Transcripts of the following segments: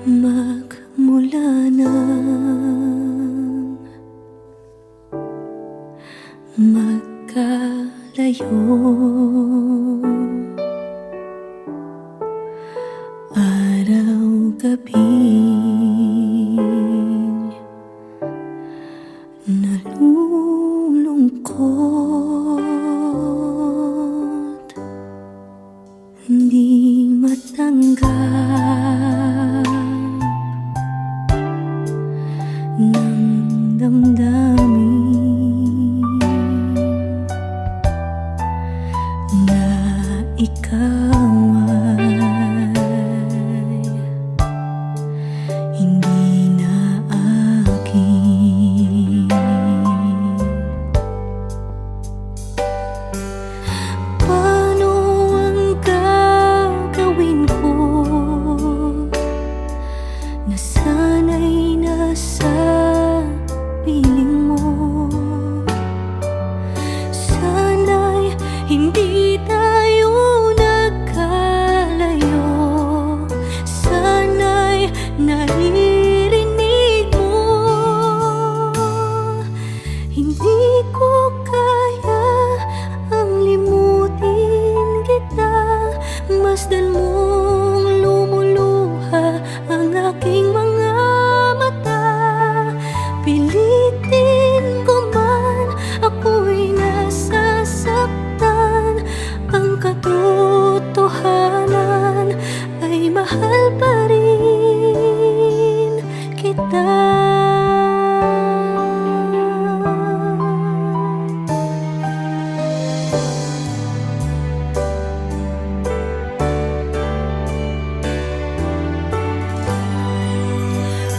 Magmula nang magkalayo, araw-gabing nalulungkot, hindi matanggap ng damdamin na ikaw ay hindi na akin. Paano ang gagawin ko na sana'y nasa piling mo? Sana'y hindi tayo nagkalayo, sana'y naririnig mo. Hindi ko kaya ang limutin kita, masdan mong lumuluha ang aking mga mata. Pilitin ko man, ako'y nasasaktan. Ang katotohanan ay mahal pa rin kita.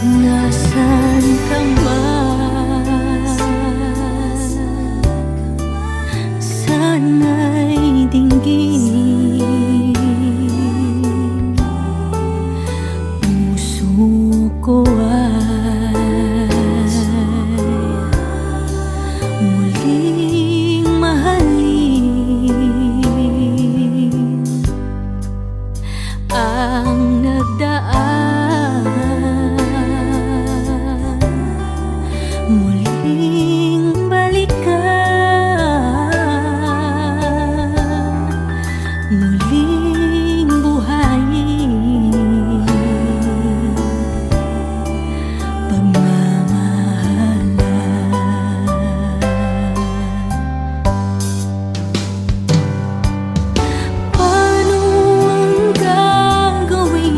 Nasaan ka man, sana'y dinggin. Puso ko ay muling mahalin. Ang nagdaan muling balikan, muling buhayin pagmamahalan. Paano ang gagawin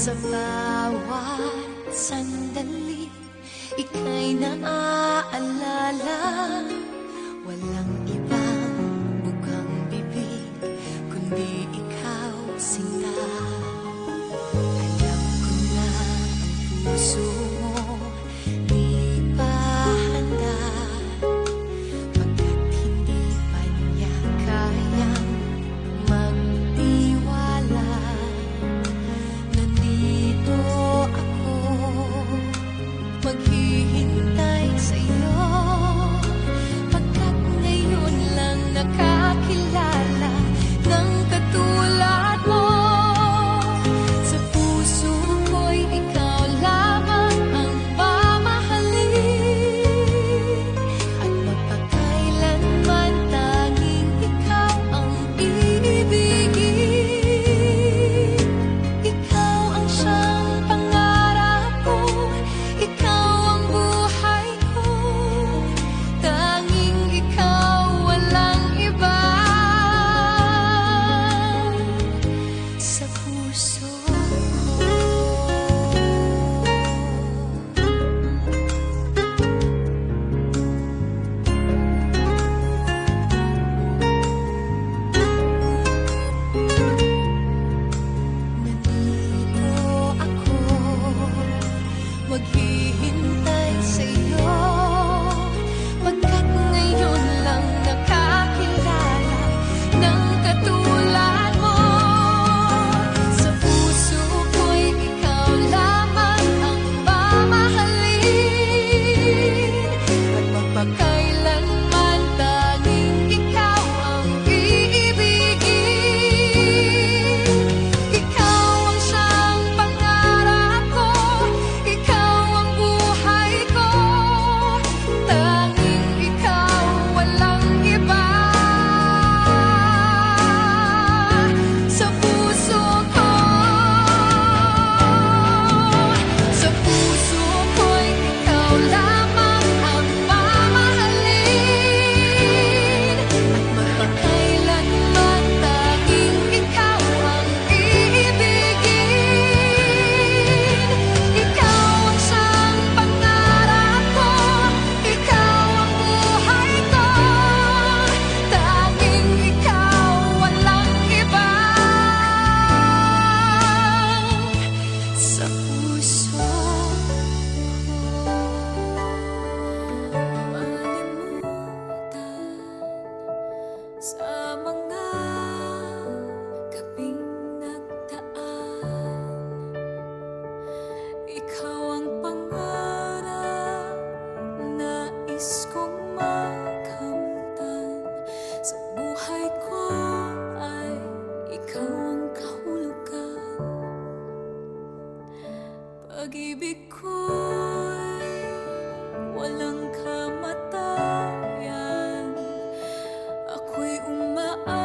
Sa bawat sandali, ika'y naaalala. Walang ibang bukang bibig, kundi ikaw, sinta. Alam ko na ang puso mo di pa handa, pagkat hindi pa niya kayang magtiwala. Nandito ako, maghihintay sa'yo, pagkat ngayon lang nakakilala ng katulad mo. Sa puso ko'y ikaw lamang ang mamahalin, at mapakailanman tanging ikaw ang iibigin. Ikaw ang siyang pangarap ko, ikaw ang buhay ko, tanging ikaw, walang iba. Sa puso ko, nandito ako, maghihintay sa'yo, pagkat ngayon lang nakakilala ng katulad mo. Sa puso ko'y ikaw lamang ang mamahalin, at magpakailanman tanging ikaw ang iibigin. Ikaw ang siyang pangarap ko, ikaw ang buhay ko, tanging ikaw, walang iba. Sa puso ko, sa puso ko'y ikaw lamang ang mamahalin, at magpakailanman tanging ikaw ang iibigin. Ikaw ang siyang pangarap ko, ikaw ang buhay ko, tanging ikaw, walang iba. Sa puso ko. Sa mga gabing nagdaan, ikaw ang pangarap, nais kong makamtan. Sa buhay ko ay ikaw ang kahulugan. Pag-ibig ko'y walang kamatayan, ako'y umaasa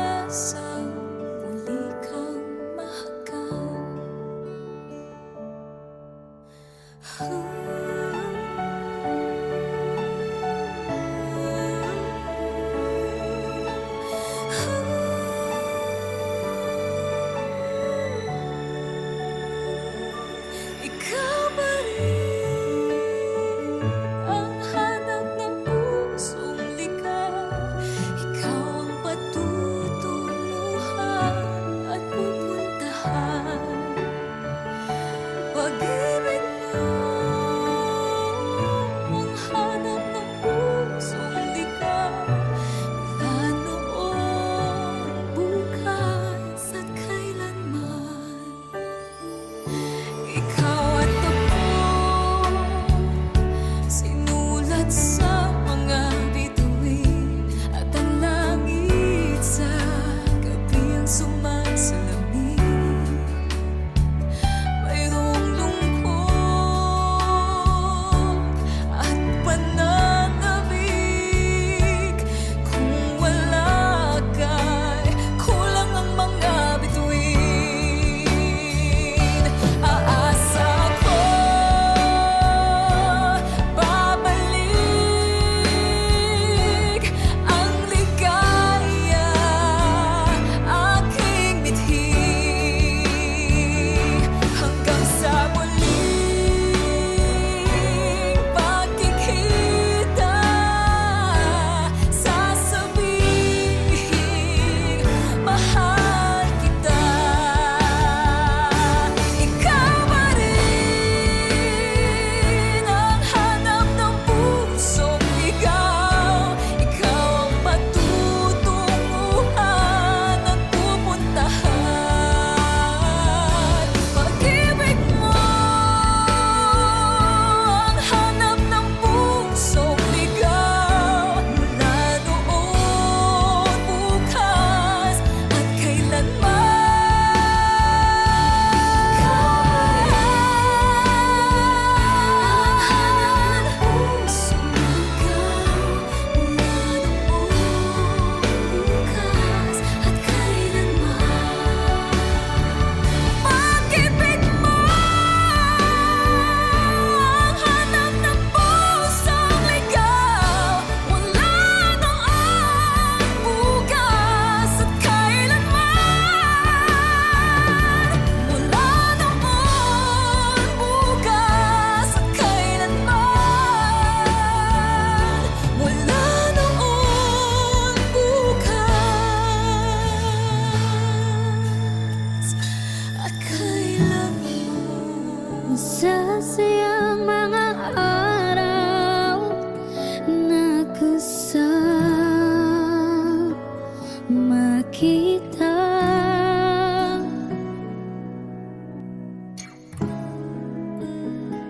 kita.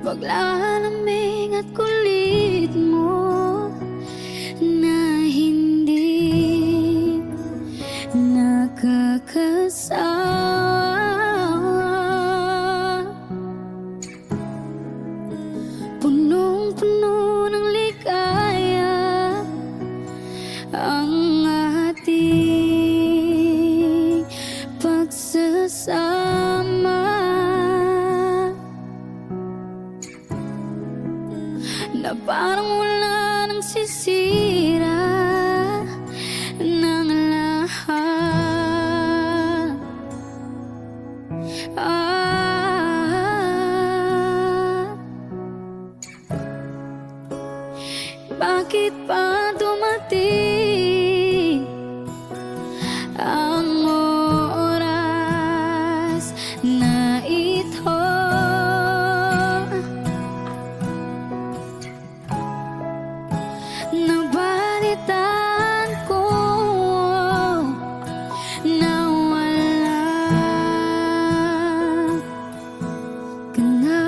Paglalamig at kulit mo na hindi nakakasawa, punong-puno ng ligaya ang ating pagsasama. Na parang wala nang sisira ng lahat. Bakit pa dumating ang oras na ito? Nabalitaan ko na wala ka na.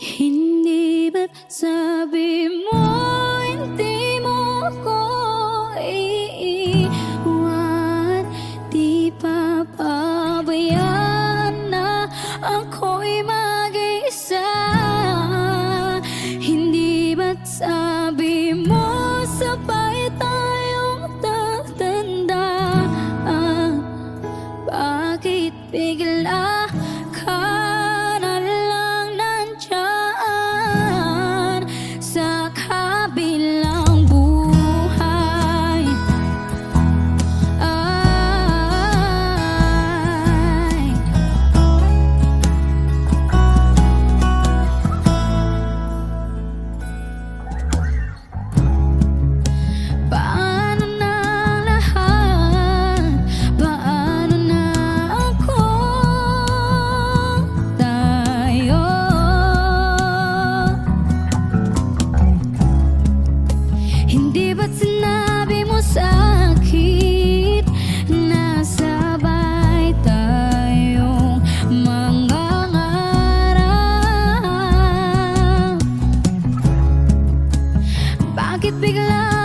Hindi ba't sabi mo hindi mo ko iiwan? Di pa pabayaan na ako'y mag-isa. Hindi ba't sabi mo sabay tayong tatanda? Bakit bigla ka na lang nandyan sa kabilang buhay? Ay, paano na lahat? Paano na ako? Tayo. Hindi ba't sinabi mo sa'kin na sabay tayong mangangarap? Bakit bigla